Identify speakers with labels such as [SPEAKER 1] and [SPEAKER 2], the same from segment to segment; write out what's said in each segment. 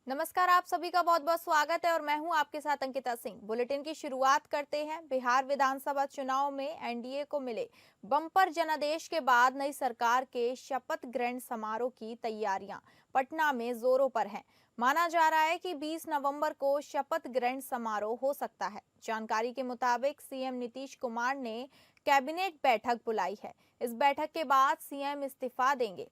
[SPEAKER 1] नमस्कार, आप सभी का बहुत बहुत स्वागत है और मैं हूं आपके साथ अंकिता सिंह। बुलेटिन की शुरुआत करते हैं। बिहार विधानसभा चुनाव में एनडीए को मिले बम्पर जनादेश के बाद नई सरकार के शपथ ग्रहण समारोह की तैयारियां पटना में जोरों पर हैं। माना जा रहा है कि 20 नवंबर को शपथ ग्रहण समारोह हो सकता है। जानकारी के मुताबिक सीएम नीतीश कुमार ने कैबिनेट बैठक बुलाई है। इस बैठक के बाद सीएम इस्तीफा देंगे।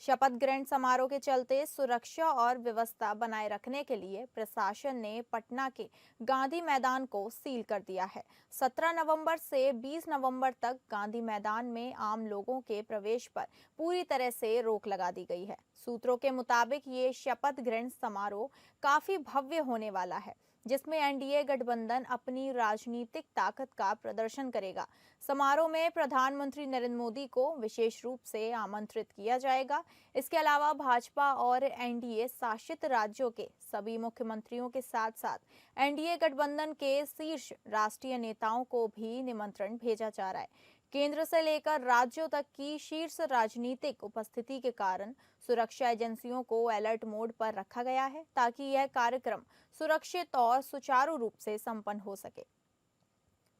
[SPEAKER 1] शपथ ग्रहण समारोह के चलते सुरक्षा और व्यवस्था बनाए रखने के लिए प्रशासन ने पटना के गांधी मैदान को सील कर दिया है। 17 नवंबर से 20 नवंबर तक गांधी मैदान में आम लोगों के प्रवेश पर पूरी तरह से रोक लगा दी गई है। सूत्रों के मुताबिक ये शपथ ग्रहण समारोह काफी भव्य होने वाला है, जिसमें एनडीए गठबंधन अपनी राजनीतिक ताकत का प्रदर्शन करेगा। समारोह में प्रधानमंत्री नरेंद्र मोदी को विशेष रूप से आमंत्रित किया जाएगा। इसके अलावा भाजपा और एनडीए शासित राज्यों के सभी मुख्यमंत्रियों के साथ साथ एनडीए गठबंधन के शीर्ष राष्ट्रीय नेताओं को भी निमंत्रण भेजा जा रहा है। केंद्र से लेकर राज्यों तक की शीर्ष राजनीतिक उपस्थिति के कारण सुरक्षा एजेंसियों को अलर्ट मोड पर रखा गया है, ताकि यह कार्यक्रम सुरक्षित और सुचारू रूप से संपन्न हो सके।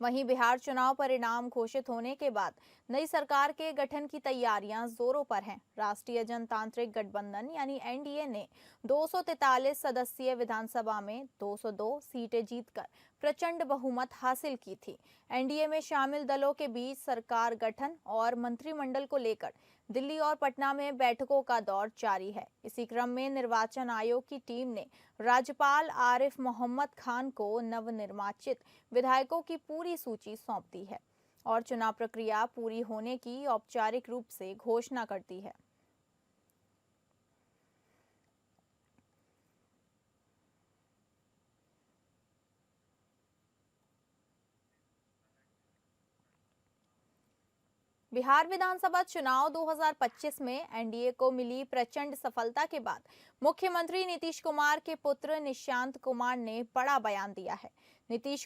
[SPEAKER 1] वहीं बिहार चुनाव परिणाम घोषित होने के बाद नई सरकार के गठन की तैयारियां जोरों पर हैं। राष्ट्रीय जनतांत्रिक गठबंधन यानी एनडीए ने 243 सदस्यीय विधानसभा में 202 सीटें जीतकर प्रचंड बहुमत हासिल की थी। एनडीए में शामिल दलों के बीच सरकार गठन और मंत्रिमंडल को लेकर दिल्ली और पटना में बैठकों का दौर जारी है। इसी क्रम में निर्वाचन आयोग की टीम ने राज्यपाल आरिफ मोहम्मद खान को नवनिर्वाचित विधायकों की पूरी सूची सौंप दी है और चुनाव प्रक्रिया पूरी होने की औपचारिक रूप से घोषणा कर दी है। बिहार विधानसभा चुनाव 2025 में एनडीए को मिली प्रचंड सफलता के बाद मुख्यमंत्री नीतीश कुमार के पुत्र निशांत कुमार ने बड़ा बयान दिया है। नीतीश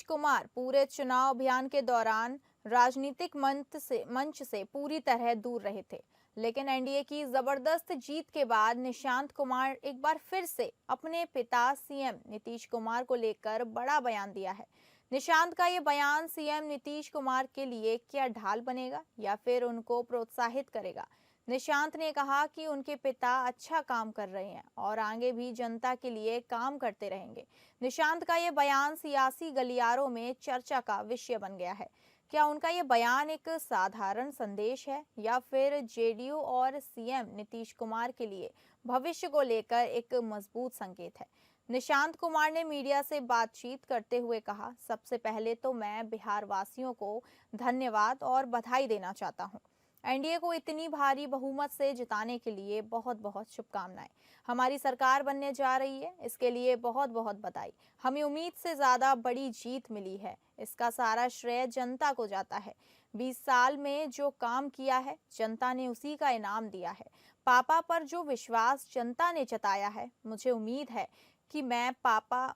[SPEAKER 1] कुमार पूरे चुनाव अभियान के दौरान राजनीतिक मंच से पूरी तरह दूर रहे थे, लेकिन एनडीए की जबरदस्त जीत के बाद निशांत कुमार एक बार फिर से अपने पिता सीएम नीतीश कुमार को लेकर बड़ा बयान दिया है। निशांत का ये बयान सीएम नीतीश कुमार के लिए क्या ढाल बनेगा या फिर उनको प्रोत्साहित करेगा? निशांत ने कहा कि उनके पिता अच्छा काम कर रहे हैं और आगे भी जनता के लिए काम करते रहेंगे। निशांत का ये बयान सियासी गलियारों में चर्चा का विषय बन गया है। क्या उनका ये बयान एक साधारण संदेश है या फिर जेडीयू और सीएम नीतीश कुमार के लिए भविष्य को लेकर एक मजबूत संकेत है? निशांत कुमार ने मीडिया से बातचीत करते हुए कहा, सबसे पहले तो मैं बिहार वासियों को धन्यवाद और बधाई देना चाहता हूं। एनडीए को इतनी भारी बहुमत से जिताने के लिए बहुत बहुत शुभकामनाएं। हमारी सरकार बनने जा रही है, इसके लिए बहुत बहुत बधाई। हमें उम्मीद से ज्यादा बड़ी जीत मिली है, इसका सारा श्रेय जनता को जाता है। 20 साल में जो काम किया है जनता ने उसी का इनाम दिया है। पापा पर जो विश्वास जनता ने जताया है, मुझे उम्मीद है कि मैं पापा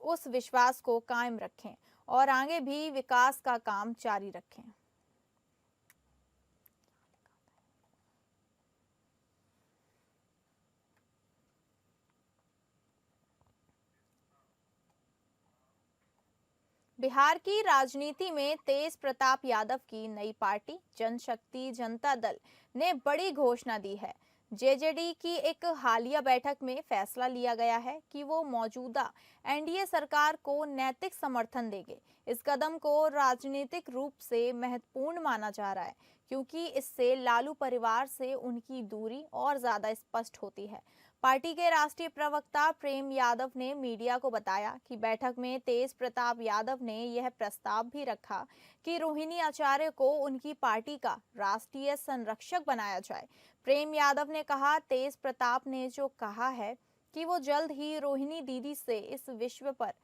[SPEAKER 1] उस विश्वास को कायम रखें और आगे भी विकास का काम जारी रखें। बिहार की राजनीति में तेज प्रताप यादव की नई पार्टी जनशक्ति जनता दल ने बड़ी घोषणा दी है। जेजेडी की एक हालिया बैठक में फैसला लिया गया है कि वो मौजूदा एनडीए सरकार को नैतिक समर्थन देंगे। इस कदम को राजनीतिक रूप से महत्वपूर्ण माना जा रहा है, क्योंकि इससे लालू परिवार से उनकी दूरी और ज्यादा स्पष्ट होती है। पार्टी के राष्ट्रीय प्रवक्ता प्रेम यादव ने मीडिया को बताया कि बैठक में तेज प्रताप यादव ने यह प्रस्ताव भी रखा कि रोहिणी आचार्य को उनकी पार्टी का राष्ट्रीय संरक्षक बनाया जाए। प्रेम यादव ने कहा, तेज प्रताप ने जो कहा है कि वो जल्द ही रोहिणी दीदी से इस विषय पर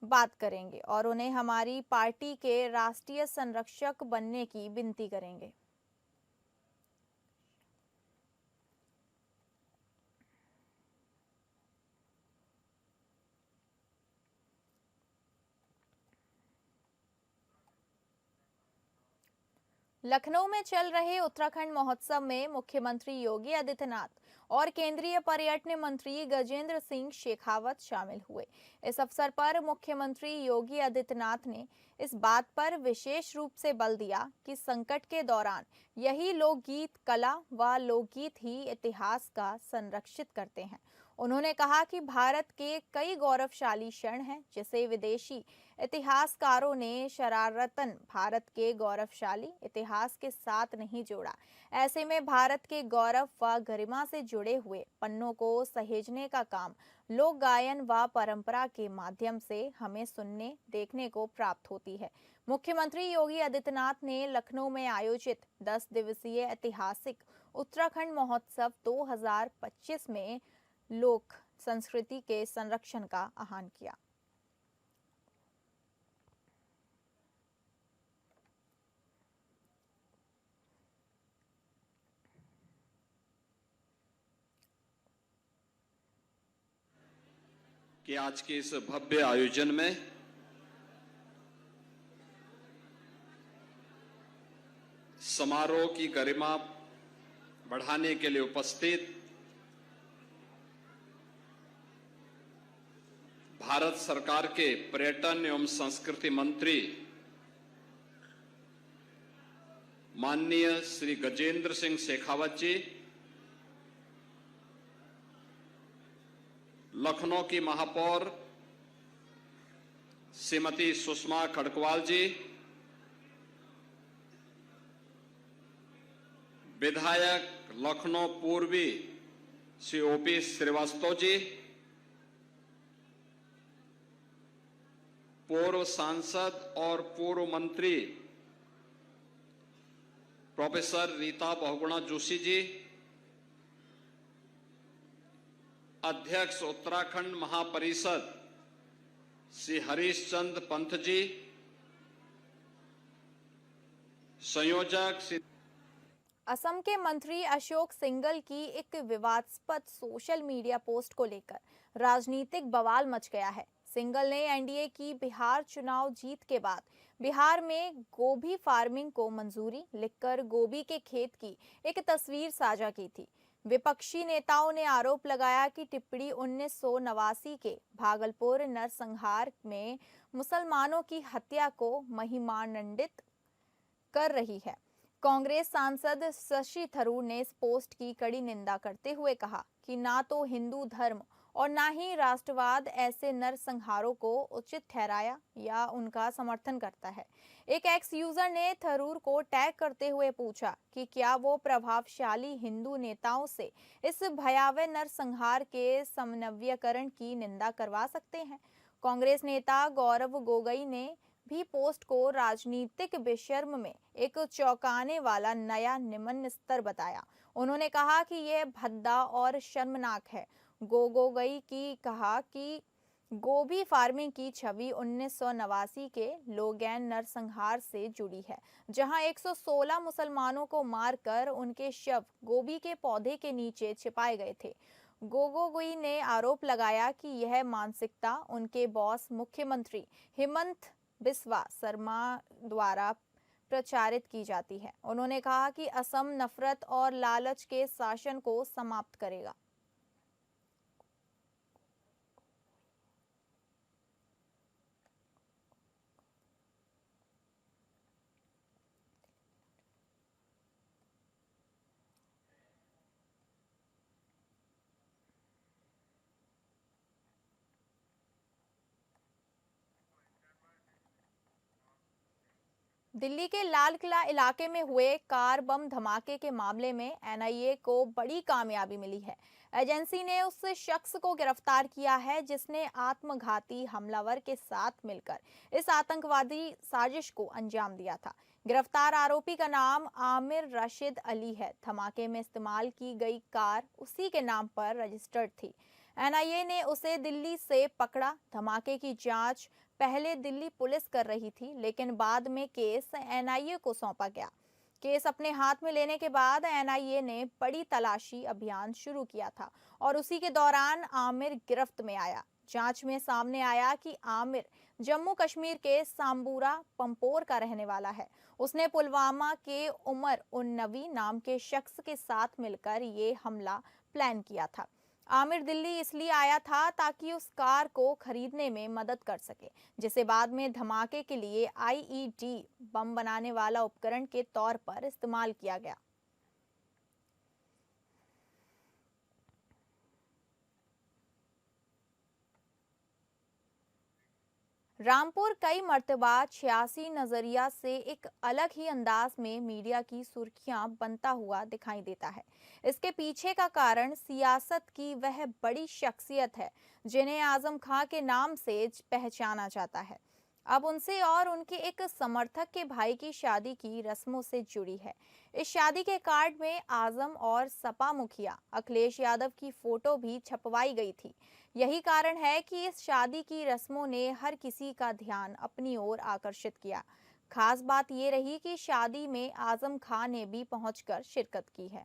[SPEAKER 1] बात करेंगे और उन्हें हमारी पार्टी के राष्ट्रीय संरक्षक बनने की विनती करेंगे। लखनऊ में चल रहे उत्तराखंड महोत्सव में मुख्यमंत्री योगी आदित्यनाथ और केंद्रीय पर्यटन मंत्री गजेंद्र सिंह शेखावत शामिल हुए। इस अवसर पर मुख्यमंत्री योगी आदित्यनाथ ने इस बात पर विशेष रूप से बल दिया कि संकट के दौरान यही लोकगीत कला व लोकगीत ही इतिहास का संरक्षित करते हैं। उन्होंने कहा कि भारत के कई गौरवशाली क्षण हैं जिसे विदेशी इतिहासकारों ने शरारतन भारत के गौरवशाली इतिहास के साथ नहीं जोड़ा। ऐसे में भारत के गौरव व गरिमा से जुड़े हुए पन्नों को सहेजने का काम लोक गायन व परंपरा के माध्यम से हमें सुनने देखने को प्राप्त होती है। मुख्यमंत्री योगी आदित्यनाथ ने लखनऊ में आयोजित 10 दिवसीय ऐतिहासिक उत्तराखंड महोत्सव 2025 में लोक संस्कृति के संरक्षण का आह्वान किया।
[SPEAKER 2] कि आज के इस भव्य आयोजन में समारोह की गरिमा बढ़ाने के लिए उपस्थित भारत सरकार के पर्यटन एवं संस्कृति मंत्री माननीय श्री गजेंद्र सिंह शेखावत जी, लखनऊ की महापौर श्रीमती सुषमा खड़गवाल जी, विधायक लखनऊ पूर्वी श्री ओपी श्रीवास्तव जी, पूर्व सांसद और पूर्व मंत्री प्रोफेसर रीता बहुगुणा जोशी जी, अध्यक्ष उत्तराखंड महापरिषद श्री हरीश चंद्र पंत जी, संयोजक श्री
[SPEAKER 1] असम के मंत्री अशोक सिंघल की एक विवादास्पद सोशल मीडिया पोस्ट को लेकर राजनीतिक बवाल मच गया है। सिंघल ने एनडीए की बिहार चुनाव जीत के बाद बिहार में गोभी फार्मिंग को मंजूरी लिखकर गोभी के खेत की एक तस्वीर साझा की थी। विपक्षी नेताओं ने आरोप लगाया कि टिप्पणी 1989 के भागलपुर नरसंहार में मुसलमानों की हत्या को महिमामंडित कर रही है। कांग्रेस सांसद शशि थरूर ने इस पोस्ट की कड़ी निंदा करते हुए कहा कि ना तो हिंदू धर्म और ना ही राष्ट्रवाद ऐसे नरसंहारों को उचित ठहराया या उनका समर्थन करता है। एक एक्स यूजर ने थरूर को टैग करते हुए पूछा कि क्या वो प्रभावशाली हिंदू नेताओं से इस भयावह नरसंहार के समन्वयकरण की निंदा करवा सकते हैं। कांग्रेस नेता गौरव गोगोई ने भी पोस्ट को राजनीतिक बेशर्म में एक चौंकाने वाला नया निम्न स्तर बताया। उन्होंने कहा कि यह भद्दा और शर्मनाक है। गोगोई की कहा कि गोभी फार्मिंग की छवि 1989 के लोगैन नरसंहार से जुड़ी है, जहां 116 मुसलमानों को मारकर उनके शव गोभी के पौधे के नीचे छिपाए गए थे। गोगोई ने आरोप लगाया कि यह मानसिकता उनके बॉस मुख्यमंत्री हेमंत बिस्वा शर्मा द्वारा प्रचारित की जाती है। उन्होंने कहा कि असम नफरत और लालच के शासन को समाप्त करेगा। दिल्ली के लाल किला इलाके में हुए कार बम धमाके के मामले में एनआईए को बड़ी कामयाबी मिली है। एजेंसी ने उस शख्स को गिरफ्तार किया है जिसने आत्मघाती हमलावर के साथ मिलकर इस आतंकवादी साजिश को अंजाम दिया था। गिरफ्तार आरोपी का नाम आमिर रशीद अली है। धमाके में इस्तेमाल की गई कार उसी के नाम पर रजिस्टर्ड थी। एनआईए ने उसे दिल्ली से पकड़ा। धमाके की जांच पहले दिल्ली पुलिस कर रही थी, लेकिन बाद में केस एनआईए को सौंपा गया। केस अपने हाथ में लेने के बाद एनआईए ने बड़ी तलाशी अभियान शुरू किया था और उसी के दौरान आमिर गिरफ्त में आया। जांच में सामने आया कि आमिर जम्मू कश्मीर के सांबूरा पंपोर का रहने वाला है। उसने पुलवामा के उमर उन नवी नाम के शख्स के साथ मिलकर ये हमला प्लान किया था। आमिर दिल्ली इसलिए आया था ताकि उस कार को खरीदने में मदद कर सके, जिसे बाद में धमाके के लिए आईईडी बम बनाने वाला उपकरण के तौर पर इस्तेमाल किया गया। रामपुर कई मर्तबा 86 नजरिया से एक अलग ही अंदाज में मीडिया की सुर्खियां बनता हुआ दिखाई देता है। इसके पीछे का कारण सियासत की वह बड़ी शख्सियत है जिन्हें आजम खां के नाम से पहचाना जाता है। अब उनसे और उनके एक समर्थक के भाई की शादी की रस्मों से जुड़ी है। इस शादी के कार्ड में आजम और सपा मुखिया अखिलेश यादव की फोटो भी छपवाई गई थी। यही कारण है कि इस शादी की रस्मों ने हर किसी का ध्यान अपनी ओर आकर्षित किया। खास बात ये रही कि शादी में आजम खान ने भी पहुंचकर शिरकत की है।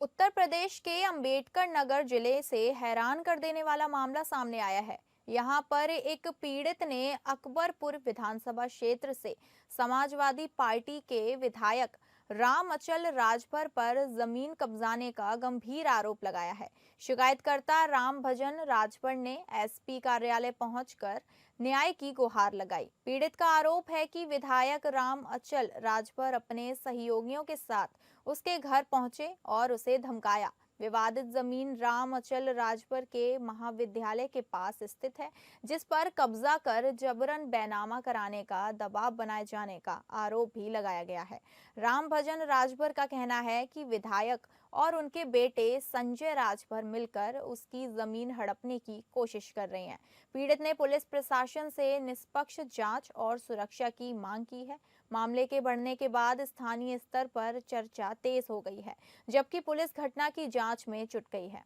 [SPEAKER 1] उत्तर प्रदेश के अंबेडकर नगर जिले से हैरान कर देने वाला मामला सामने आया है। यहां पर एक पीड़ित ने अकबरपुर विधानसभा क्षेत्र से समाजवादी पार्टी के विधायक राम अचल राजभर पर जमीन कब्जाने का गंभीर आरोप लगाया है। शिकायतकर्ता राम भजन राजभर ने एसपी कार्यालय पहुंचकर न्याय की गुहार लगाई। पीड़ित का आरोप है कि विधायक राम अचल राजभर अपने सहयोगियों के साथ उसके घर पहुंचे और उसे धमकाया। विवादित जमीन राम अचल राजभर के महाविद्यालय के पास स्थित है, जिस पर कब्जा कर जबरन बैनामा कराने का दबाव बनाए जाने का आरोप भी लगाया गया है। राम भजन राजभर का कहना है कि विधायक और उनके बेटे संजय राजभर मिलकर उसकी जमीन हड़पने की कोशिश कर रहे हैं। पीड़ित ने पुलिस प्रशासन से निष्पक्ष जांच और सुरक्षा की मांग की है। मामले के बढ़ने के बाद स्थानीय स्तर पर चर्चा तेज हो गई है, जबकि पुलिस घटना की जांच में जुट गई है।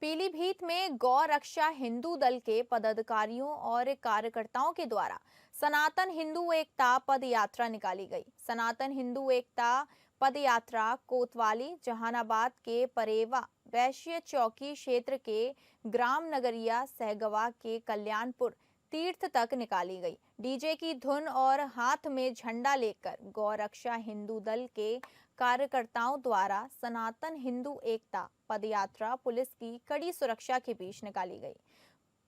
[SPEAKER 1] पीलीभीत में गौ रक्षा हिंदू दल के पदाधिकारियों और कार्यकर्ताओं के द्वारा सनातन हिंदू एकता पद यात्रा निकाली गई। सनातन हिंदू एकता पद यात्रा कोतवाली, जहानाबाद के परेवा वैश्य चौकी क्षेत्र के ग्राम नगरिया सहगवा के कल्याणपुर तीर्थ तक निकाली गई। डीजे की धुन और हाथ में झंडा लेकर गौ रक्षा हिंदू दल के कार्यकर्ताओं द्वारा सनातन हिंदू एकता पदयात्रा पुलिस की कड़ी सुरक्षा के बीच निकाली गई।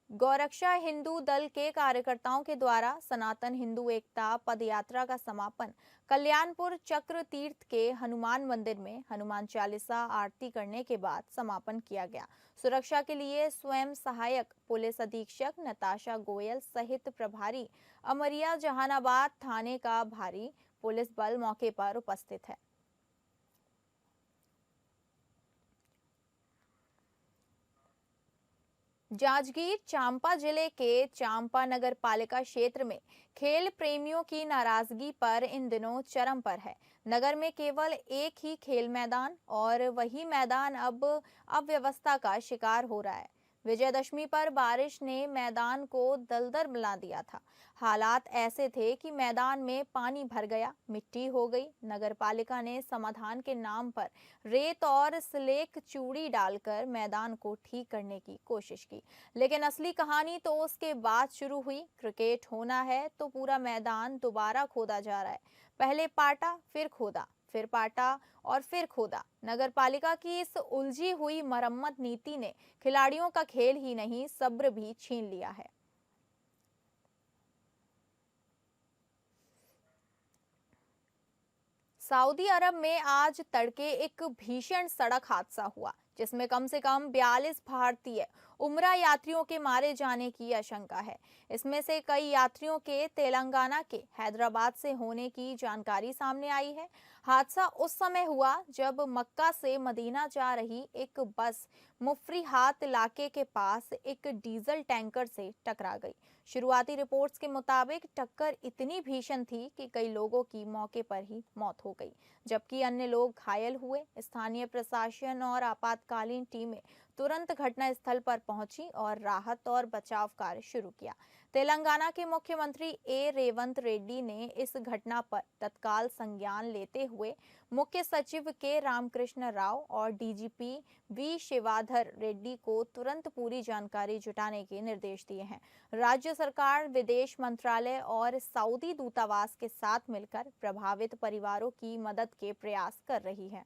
[SPEAKER 1] गौरक्षा हिंदू दल के कार्यकर्ताओं के द्वारा सनातन हिंदू एकता पदयात्रा का समापन कल्याणपुर चक्र तीर्थ के हनुमान मंदिर में हनुमान चालीसा आरती करने के बाद समापन किया गया। सुरक्षा के लिए स्वयं सहायक पुलिस अधीक्षक नताशा गोयल सहित प्रभारी अमरिया जहानाबाद थाने का भारी पुलिस बल मौके पर उपस्थित है। जांजगीर चांपा जिले के चांपा नगर पालिका क्षेत्र में खेल प्रेमियों की नाराजगी पर इन दिनों चरम पर है। नगर में केवल एक ही खेल मैदान और वही मैदान अब अव्यवस्था का शिकार हो रहा है। विजयदशमी पर बारिश ने मैदान को दलदल बना दिया था। हालात ऐसे थे कि मैदान में पानी भर गया, मिट्टी हो गई। नगर पालिका ने समाधान के नाम पर रेत और स्लेक चूड़ी डालकर मैदान को ठीक करने की कोशिश की, लेकिन असली कहानी तो उसके बाद शुरू हुई। क्रिकेट होना है तो पूरा मैदान दोबारा खोदा जा रहा है। पहले पाटा, फिर खोदा, फिर पाटा और फिर खोदा। नगर पालिका की इस उलझी हुई मरम्मत नीति ने खिलाड़ियों का खेल ही नहीं, सब्र भी छीन लिया है। सऊदी अरब में आज तड़के एक भीषण सड़क हादसा हुआ, जिसमें कम से कम 42 भारतीय उम्रा यात्रियों के मारे जाने की आशंका है। इसमें से कई यात्रियों के तेलंगाना के हैदराबाद से होने की जानकारी सामने आई है। हादसा उस समय हुआ जब मक्का से मदीना जा रही एक बस मुफरीहात इलाके के पास एक डीजल टैंकर से टकरा गई। शुरुआती रिपोर्ट्स के मुताबिक टक्कर इतनी भीषण थी कि कई लोगों की मौके पर ही मौत हो गई, जबकि अन्य लोग घायल हुए। स्थानीय प्रशासन और आपातकालीन टीमें तुरंत घटनास्थल पर पहुंची और राहत और बचाव कार्य शुरू किया। तेलंगाना के मुख्यमंत्री ए रेवंत रेड्डी ने इस घटना पर तत्काल संज्ञान लेते हुए मुख्य सचिव के रामकृष्ण राव और डीजीपी वी शिवाधर रेड्डी को तुरंत पूरी जानकारी जुटाने के निर्देश दिए हैं। राज्य सरकार, विदेश मंत्रालय और सऊदी दूतावास के साथ मिलकर प्रभावित परिवारों की मदद के प्रयास कर रही है।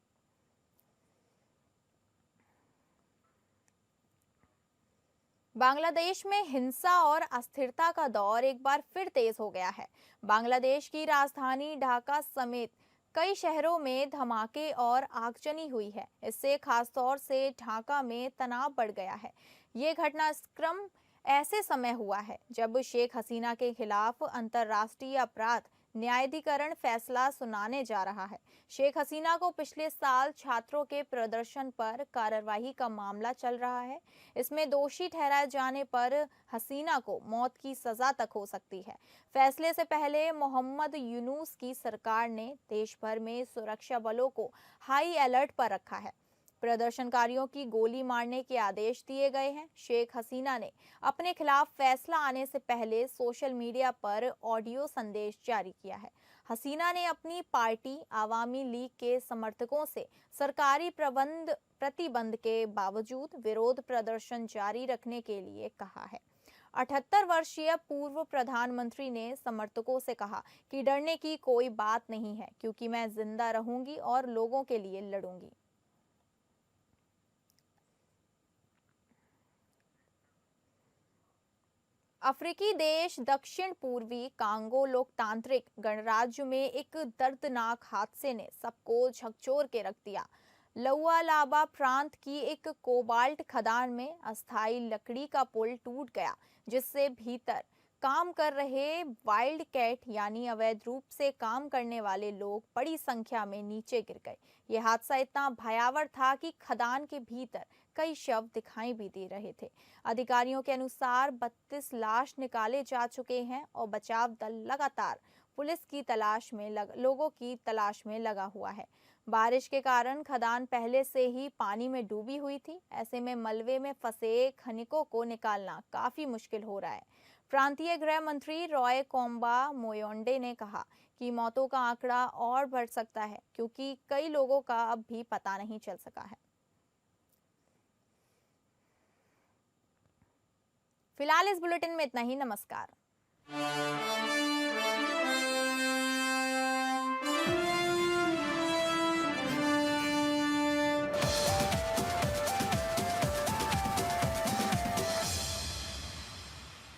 [SPEAKER 1] बांग्लादेश में हिंसा और अस्थिरता का दौर एक बार फिर तेज हो गया है। बांग्लादेश की राजधानी ढाका समेत कई शहरों में धमाके और आगजनी हुई है। इससे खासतौर से ढाका में तनाव बढ़ गया है। ये घटनाक्रम ऐसे समय हुआ है जब शेख हसीना के खिलाफ अंतर्राष्ट्रीय अपराध न्यायाधिकरण फैसला सुनाने जा रहा है। शेख हसीना को पिछले साल छात्रों के प्रदर्शन पर कार्रवाई का मामला चल रहा है। इसमें दोषी ठहराए जाने पर हसीना को मौत की सजा तक हो सकती है। फैसले से पहले मोहम्मद यूनुस की सरकार ने देश भर में सुरक्षा बलों को हाई अलर्ट पर रखा है। प्रदर्शनकारियों की गोली मारने के आदेश दिए गए हैं। शेख हसीना ने अपने खिलाफ फैसला आने से पहले सोशल मीडिया पर ऑडियो संदेश जारी किया है। हसीना ने अपनी पार्टी आवामी लीग के समर्थकों से सरकारी प्रतिबंध के बावजूद विरोध प्रदर्शन जारी रखने के लिए कहा है। 78 वर्षीय पूर्व प्रधानमंत्री ने समर्थकों से कहा कि डरने की कोई बात नहीं है, क्योंकि मैं जिंदा रहूंगी और लोगों के लिए लड़ूंगी। अफ्रीकी देश दक्षिण पूर्वी कांगो लोकतांत्रिक गणराज्य में एक दर्दनाक हादसे ने सबको झकझोर के रख दिया। लुआलाबा प्रांत की एक कोबाल्ट खदान में अस्थायी लकड़ी का पुल टूट गया, जिससे भीतर काम कर रहे वाइल्ड कैट यानी अवैध रूप से काम करने वाले लोग बड़ी संख्या में नीचे गिर गए। यह हादसा इतना भयावह था कि खदान के भीतर कई शव दिखाई भी दे रहे थे। अधिकारियों के अनुसार 32 लाश निकाले जा चुके हैं और बचाव दल लगातार पुलिस की तलाश में लोगों की तलाश में लगा हुआ है। बारिश के कारण खदान पहले से ही पानी में डूबी हुई थी। ऐसे में मलबे में फंसे खनिकों को निकालना काफी मुश्किल हो रहा है। प्रांतीय गृह मंत्री रॉय कोम्बा मोयोंडे ने कहा कि मौतों का आंकड़ा और बढ़ सकता है, क्योंकि कई लोगों का अब भी पता नहीं चल सका है। फिलहाल इस बुलेटिन में इतना ही। नमस्कार।